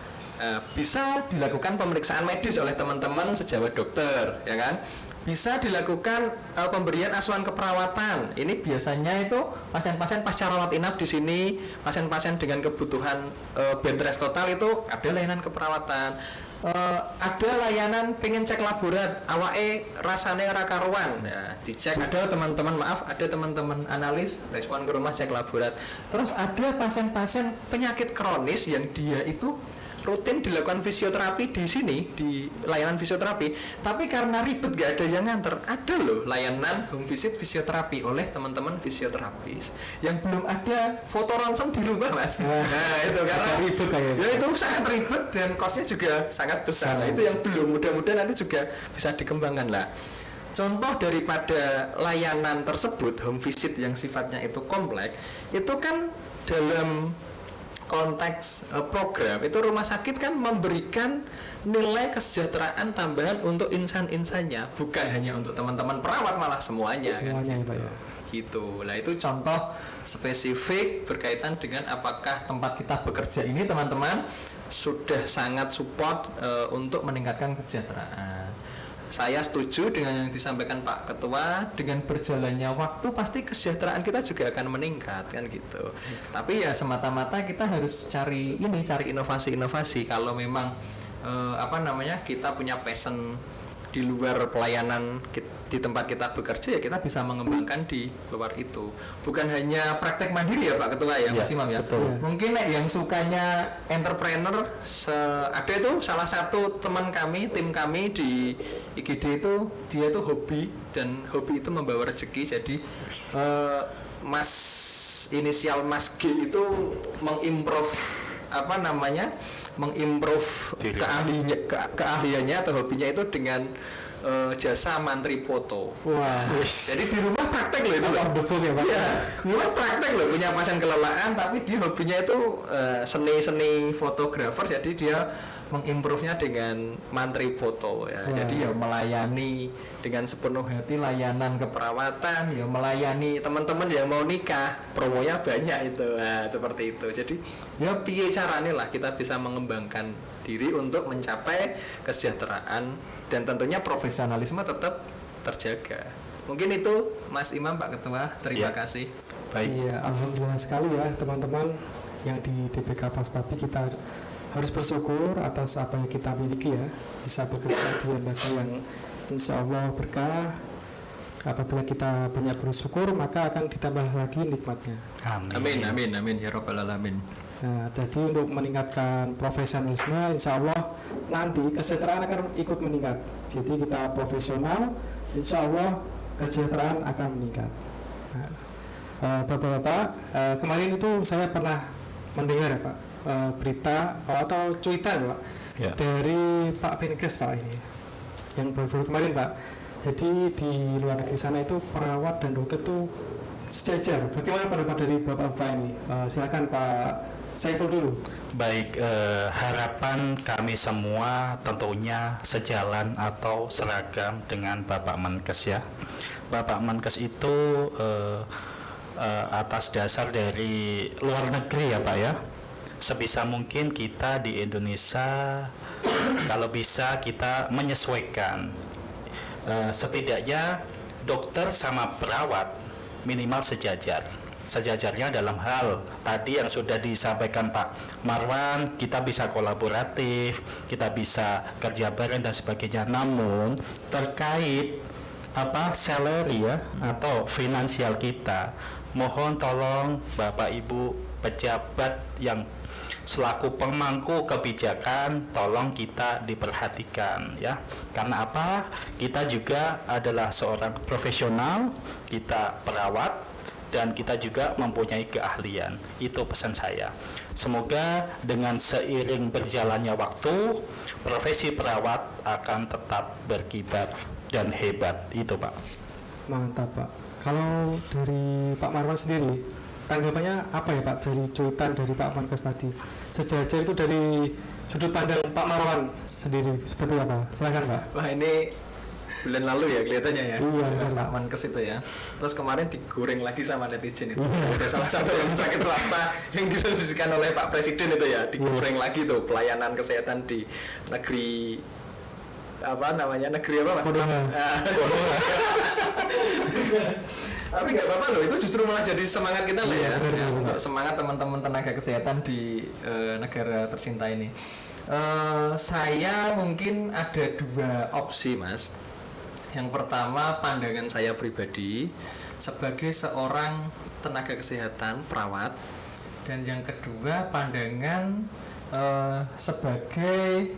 Bisa dilakukan pemeriksaan medis oleh teman-teman sejawat dokter, ya kan? Bisa dilakukan pemberian asuhan keperawatan. Ini biasanya itu pasien-pasien pasca rawat inap di sini, pasien-pasien dengan kebutuhan bed rest total itu ada layanan keperawatan. Ada layanan pengen cek laborat, awake rasane ora karuan. Nah, dicek. Ada teman-teman analis respon ke rumah cek laborat. Terus ada pasien-pasien penyakit kronis yang dia itu rutin dilakukan fisioterapi di sini, di layanan fisioterapi, tapi karena ribet gak ada yang nganter, ada loh layanan home visit fisioterapi oleh teman-teman fisioterapis yang belum ada foto ronsen di rumah Mas. Nah itu karena ribet kayaknya. Ya itu sangat ribet dan costnya juga sangat besar. Nah, itu yang belum, mudah-mudahan nanti juga bisa dikembangkan lah. Contoh daripada layanan tersebut, home visit yang sifatnya itu kompleks, itu kan dalam konteks program itu rumah sakit kan memberikan nilai kesejahteraan tambahan untuk insan-insannya, bukan hanya untuk teman-teman perawat, malah semuanya ya Pak ya. Gitu. Nah itu contoh spesifik berkaitan dengan apakah tempat kita bekerja ini teman-teman sudah sangat support untuk meningkatkan kesejahteraan. Saya setuju dengan yang disampaikan Pak Ketua, dengan berjalannya waktu pasti kesejahteraan kita juga akan meningkat kan gitu. Tapi ya semata-mata kita harus cari inovasi-inovasi. Kalau memang kita punya passion di luar pelayanan di tempat kita bekerja, ya kita bisa mengembangkan di luar itu. Bukan hanya praktek mandiri ya Pak Ketua ya, Mas Imam ya. Betul. Mungkin yang sukanya entrepreneur, ada itu salah satu teman kami, tim kami di IGD itu, dia itu hobi, dan hobi itu membawa rezeki. Jadi Mas inisial Mas G itu mengimprove keahliannya atau hobinya itu dengan jasa mantri foto. Wah. Jadi di rumah praktek loh itu. Out of the book ya Pak. Iya, di rumah praktek loh, punya passion kelelaan, tapi dia hobinya itu seni fotografer. Jadi dia mengimprove-nya dengan mantri foto ya. Wah. Jadi ya melayani dengan sepenuh hati, layanan keperawatan, ya melayani teman-teman yang mau nikah, promonya banyak itu. Nah, seperti itu. Jadi ya piye carane lah kita bisa mengembangkan diri untuk mencapai kesejahteraan, dan tentunya profesionalisme tetap terjaga. Mungkin itu Mas Imam, Pak Ketua. Terima Ya. kasih. Baik. Iya, alhamdulillah sekali ya teman-teman yang di DPK Fastabi. Kita harus bersyukur atas apa yang kita miliki ya, bisa bekerja di lembaga yang insya Allah berkah. Apabila kita banyak bersyukur, maka akan ditambah lagi nikmatnya. Amin ya robbal alamin. Nah, jadi untuk meningkatkan profesionalisme, insya Allah nanti kesejahteraan akan ikut meningkat. Jadi kita profesional, insya Allah kesejahteraan akan meningkat. Nah, Bapak-bapak, kemarin itu saya pernah mendengar ya Pak, berita atau cuitan Pak, Ya. dari Pak Menkes Pak ini, yang baru kemarin Pak. Jadi di luar negeri sana itu perawat dan dokter itu sejajar. Bagaimana pendapat dari Bapak-bapak ini? Silakan Pak Saiful dulu. Baik, harapan kami semua tentunya sejalan atau seragam dengan Bapak Menkes ya. Bapak Menkes itu atas dasar dari luar negeri ya Pak ya. Sebisa mungkin kita di Indonesia kalau bisa kita menyesuaikan. Setidaknya dokter sama perawat minimal sejajarnya dalam hal tadi yang sudah disampaikan Pak Marwan, kita bisa kolaboratif, kita bisa kerja bareng dan sebagainya. Namun terkait salary ya atau finansial kita, mohon tolong Bapak Ibu pejabat yang selaku pemangku kebijakan, tolong kita diperhatikan ya. Karena apa? Kita juga adalah seorang profesional, kita perawat, dan kita juga mempunyai keahlian. Itu pesan saya. Semoga dengan seiring berjalannya waktu, profesi perawat akan tetap berkibar dan hebat. Itu Pak. Mantap Pak. Kalau dari Pak Marwan sendiri, tanggapannya apa ya Pak dari cuitan dari Pak Menkes tadi? Sejajar itu dari sudut pandang Pak Marwan sendiri seperti apa? Silakan Pak. Wah, ini bulan lalu ya kelihatannya ya. Iya, benar, Pak. Menkes itu ya. Terus kemarin digoreng lagi sama netizen itu. Ada salah satu rumah sakit swasta yang direvisikan oleh Pak Presiden itu ya, digoreng lagi tuh pelayanan kesehatan di negeri negeri apa Mas? Corona. Tapi nggak apa-apa loh, itu justru malah jadi semangat kita lah ya. benar. Semangat teman-teman tenaga kesehatan di negara tercinta ini. Saya mungkin ada dua opsi Mas. Yang pertama, pandangan saya pribadi sebagai seorang tenaga kesehatan perawat, dan yang kedua pandangan sebagai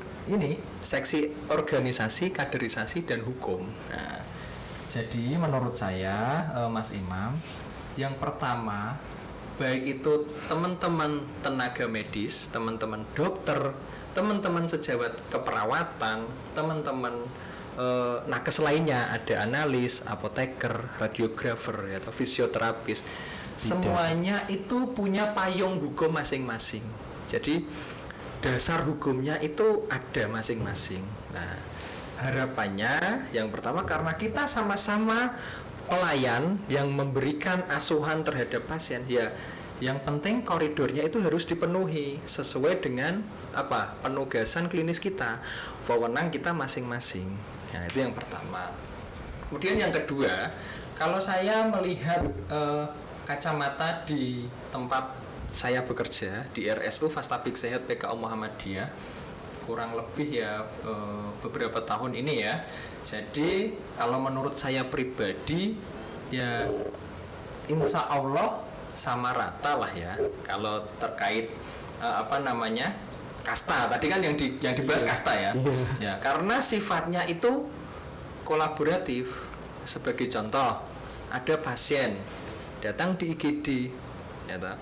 seksi organisasi, kaderisasi dan hukum. Nah, jadi menurut saya Mas Imam, yang pertama, baik itu teman-teman tenaga medis, teman-teman dokter, teman-teman sejawat keperawatan, teman-teman nakes lainnya, ada analis, apoteker, radiografer atau fisioterapis, semuanya itu punya payung hukum masing-masing. Jadi dasar hukumnya itu ada masing-masing. Nah, harapannya yang pertama, karena kita sama-sama pelayan yang memberikan asuhan terhadap pasien, ya yang penting koridornya itu harus dipenuhi sesuai dengan penugasan klinis kita, wewenang kita masing-masing. Nah, itu yang pertama. Kemudian yang kedua, kalau saya melihat kacamata di tempat saya bekerja di RSU Fastabik Sehat PKU Muhammadiyah, kurang lebih ya beberapa tahun ini ya. Jadi kalau menurut saya pribadi ya insya Allah sama rata lah ya kalau terkait kasta. Tadi kan yang dibahas kasta ya. Ya, karena sifatnya itu kolaboratif. Sebagai contoh, ada pasien datang di IGD, ya,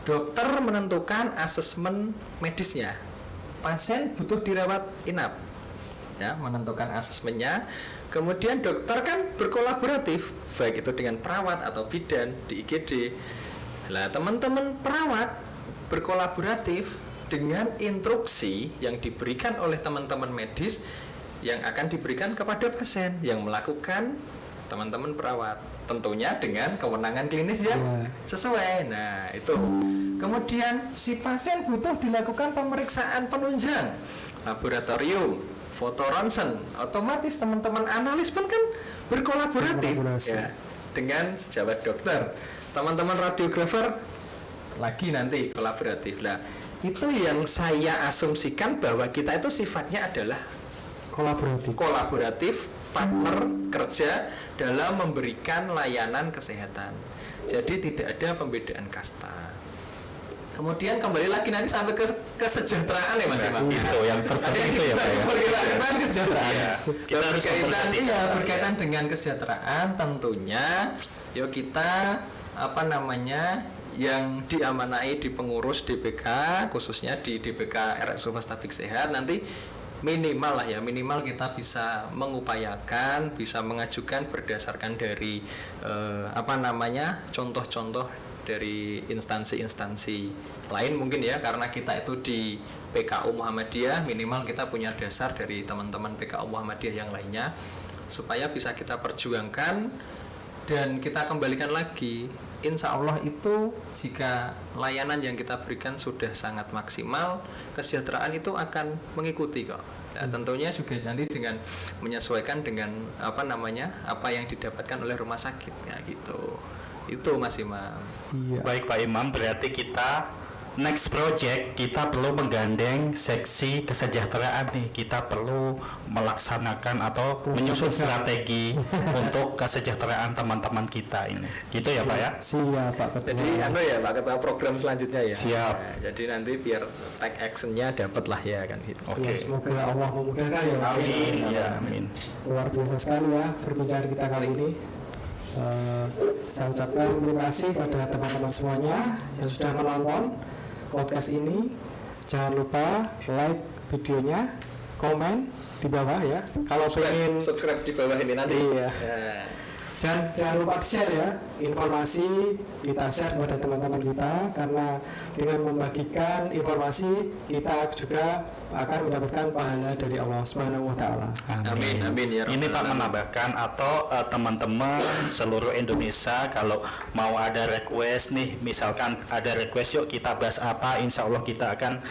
dokter menentukan asesmen medisnya. Pasien butuh dirawat inap, ya, menentukan asesmennya. Kemudian dokter kan berkolaboratif, baik itu dengan perawat atau bidan di IGD. Lah, teman-teman perawat berkolaboratif dengan instruksi yang diberikan oleh teman-teman medis yang akan diberikan kepada pasien yang melakukan teman-teman perawat, tentunya dengan kewenangan klinis yang sesuai. Nah, itu. Kemudian si pasien butuh dilakukan pemeriksaan penunjang laboratorium, foto ronsen, otomatis teman-teman analis pun kan berkolaboratif ya dengan sejawat dokter. Teman-teman radiografer lagi nanti kolaboratif. Lah, itu yang saya asumsikan bahwa kita itu sifatnya adalah kolaboratif, partner kerja dalam memberikan layanan kesehatan. Jadi tidak ada pembedaan kasta. Kemudian kembali lagi nanti sampai ke kesejahteraan ya Mas Imam. Itu yang terpenting itu ya Pak ya. Berkaitan kesejahteraan. Kita harus berkaitan dengan kesejahteraan tentunya yuk kita yang diamanai di pengurus DPK, khususnya di DPK RSU Fastabik Sehat, nanti minimal kita bisa mengupayakan, bisa mengajukan berdasarkan dari contoh-contoh dari instansi-instansi lain mungkin ya, karena kita itu di PKU Muhammadiyah, minimal kita punya dasar dari teman-teman PKU Muhammadiyah yang lainnya supaya bisa kita perjuangkan dan kita kembalikan lagi. Insya Allah itu jika layanan yang kita berikan sudah sangat maksimal, kesejahteraan itu akan mengikuti kok. Ya, tentunya juga nanti dengan menyesuaikan dengan apa yang didapatkan oleh rumah sakit ya gitu. Itu Mas Imam. Iya. Baik Pak Imam, berarti kita next project kita perlu menggandeng seksi kesejahteraan nih. Kita perlu melaksanakan atau menyusun strategi untuk kesejahteraan teman-teman kita ini. Gitu ya Pak ya? Siap Pak Ketua. Jadi Pak Ketua program selanjutnya ya. Siap. Nah, jadi nanti biar take action-nya dapat lah ya kan gitu. Oke. Semoga Allah memudahkan ya Pak. Amin. Ya, amin. Luar biasa sekali ya perbincangan kita kali ini. Saya ucapkan terima kasih pada teman-teman semuanya yang sudah menonton podcast ini. Jangan lupa like videonya, komen di bawah ya. Kalau pengen subscribe di bawah ini nanti. Iya. Ya. Jangan lupa share ya informasi, kita share kepada teman-teman kita, karena dengan membagikan informasi kita juga akan mendapatkan pahala dari Allah Subhanahu wa taala. Amin ya. Ini Pak menambahkan atau teman-teman seluruh Indonesia kalau mau ada request nih, misalkan ada request yuk kita bahas apa, insya Allah kita akan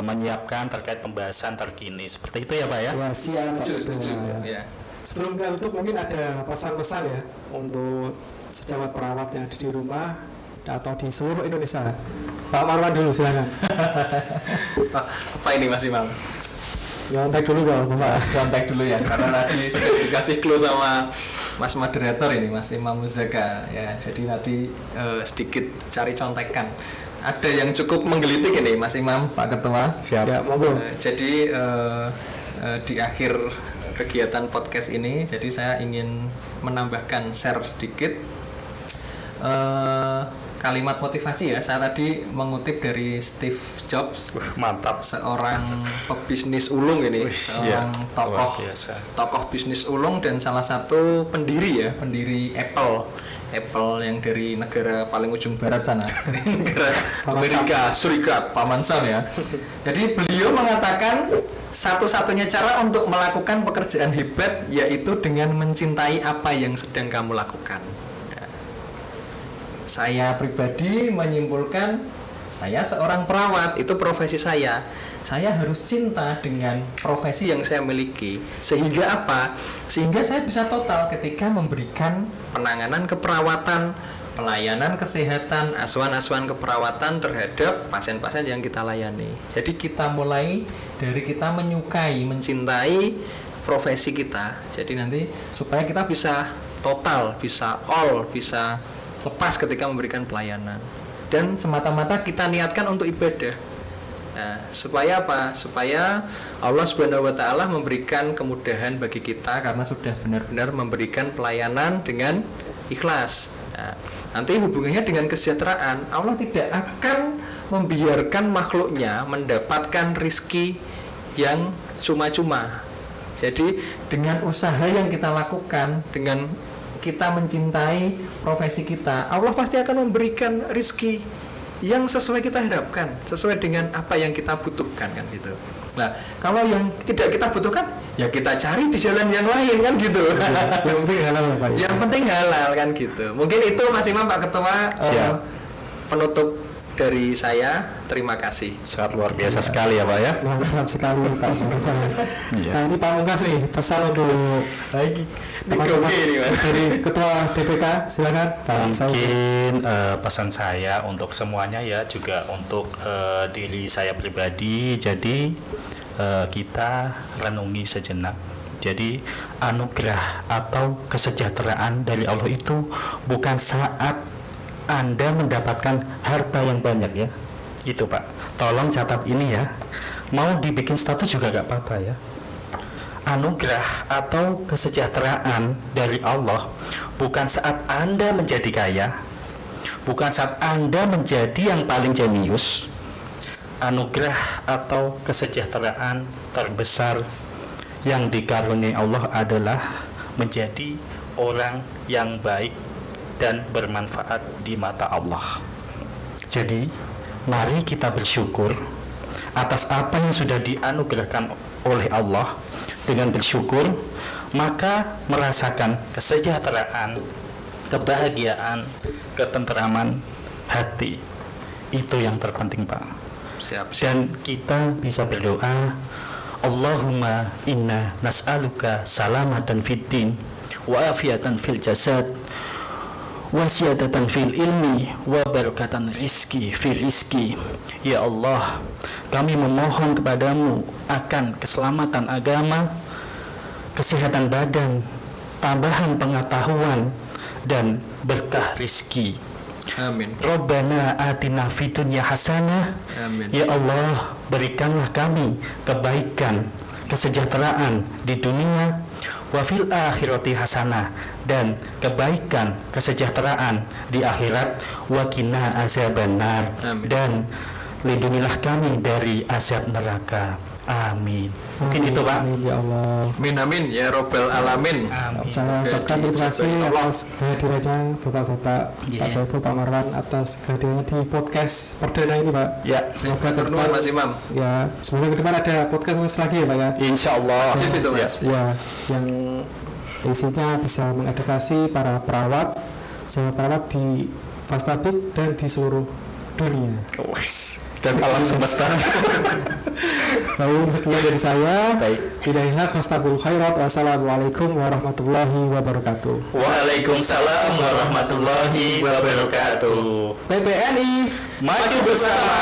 menyiapkan terkait pembahasan terkini. Seperti itu ya Pak ya? Ya, siap. Setuju. Ya. Sebelum kita tutup mungkin ada pesan-pesan ya untuk sejawat perawat yang ada di rumah atau di seluruh Indonesia. Pak Marwan dulu silakan. Apa ini Mas Imam? Nyontek dulu kalau Bapak. Kontak dulu ya, karena tadi sudah dikasih clue sama Mas moderator ini, Mas Imam Muzaka ya. Jadi nanti sedikit cari contekan. Ada yang cukup menggelitik ini Mas Imam, Pak Ketua. Siap. Ya, monggo. Jadi di akhir kegiatan podcast ini, jadi saya ingin menambahkan share sedikit kalimat motivasi ya. Saya tadi mengutip dari Steve Jobs, Mantap. seorang pebisnis ulung ini, seorang tokoh bisnis ulung dan salah satu pendiri Apple yang dari negara paling ujung barat sana, negara Amerika Serikat, Paman Sam ya. Jadi beliau mengatakan satu-satunya cara untuk melakukan pekerjaan hebat yaitu dengan mencintai apa yang sedang kamu lakukan. Saya pribadi menyimpulkan, saya seorang perawat, itu profesi saya. Saya harus cinta dengan profesi yang saya miliki. Sehingga apa? Sehingga saya bisa total ketika memberikan penanganan keperawatan pelayanan kesehatan, asuhan-asuhan keperawatan terhadap pasien-pasien yang kita layani. Jadi kita mulai dari kita menyukai, mencintai profesi kita. Jadi nanti supaya kita bisa total, bisa all, bisa lepas ketika memberikan pelayanan. Dan semata-mata kita niatkan untuk ibadah. Nah, supaya apa? Supaya Allah Subhanahu wa taala memberikan kemudahan bagi kita karena sudah benar-benar memberikan pelayanan dengan ikhlas. Nah, nanti hubungannya dengan kesejahteraan. Allah tidak akan membiarkan makhluknya mendapatkan rizki yang cuma-cuma. Jadi dengan usaha yang kita lakukan, dengan kita mencintai profesi kita, Allah pasti akan memberikan rizki yang sesuai kita harapkan, sesuai dengan apa yang kita butuhkan kan gitu. Nah, kalau yang tidak kita butuhkan, ya kita cari di jalan yang lain kan gitu. Yang penting halal Pak. Yang penting halal kan gitu. Mungkin itu Mas Imam, Pak Ketua, penutup dari saya. Terima kasih. Sangat luar biasa sekali ya Pak ya. Mantap sekali Pak Syarifah. Iya. Nah ini Pak Mungkas nih pesan untuk teman-teman dari Ketua DPK, silakan Pak Saud. Mungkin pesan saya untuk semuanya ya, juga untuk diri saya pribadi. Jadi kita renungi sejenak. Jadi anugerah atau kesejahteraan dari Allah itu bukan saat Anda mendapatkan harta yang banyak ya. Itu Pak, tolong catat ini ya. Mau dibikin status juga gak apa-apa ya. Anugerah atau kesejahteraan dari Allah bukan saat Anda menjadi kaya, bukan saat Anda menjadi yang paling jenius. Anugerah atau kesejahteraan terbesar yang dikaruniai Allah adalah menjadi orang yang baik dan bermanfaat di mata Allah. Jadi, mari kita bersyukur atas apa yang sudah dianugerahkan oleh Allah. Dengan bersyukur, maka merasakan kesejahteraan, kebahagiaan, ketenteraman hati. Itu yang terpenting, Pak. Siap. Dan kita bisa berdoa, Allahumma inna nas'aluka salamatan fid din wa afiatan fil jasad wa ziyadatan fil ilmi wa barakatan rizki fi rizki. Ya Allah, kami memohon kepadamu akan keselamatan agama, kesehatan badan, tambahan pengetahuan, dan berkah rizki. Amin. Rabbana atina fid dunya hasanah. Amin. Ya Allah, berikanlah kami kebaikan, kesejahteraan di dunia, wa fil akhirati hasanah, dan kebaikan, kesejahteraan di akhirat, wa qina azabannar, dan lindungilah kami dari azab neraka. Amin. Mungkin itu Pak. Amin ya Allah. Amin amin ya robbal alamin. Saya ucapkan terima kasih atas kehadirannya Bapak-bapak, Yeah. Pak Saiful, Pak Marwan, atas kehadirannya di podcast perdana ini Pak. Ya, Semoga ke Bernuan depan, Mas Imam. ya semoga ke depan ada podcast lagi ya Pak ya. insya Allah. Sip itu Mas. Ya, yang isinya bisa mengedukasi para perawat, sama perawat di Fastabik dan di seluruh dunia. Wes, dan alam semesta. Lalu sekian dari saya. Baik. Bidailah fastabul khairat. Wassalamualaikum warahmatullahi wabarakatuh. Waalaikumsalam warahmatullahi wabarakatuh. PPNI Maju bersama.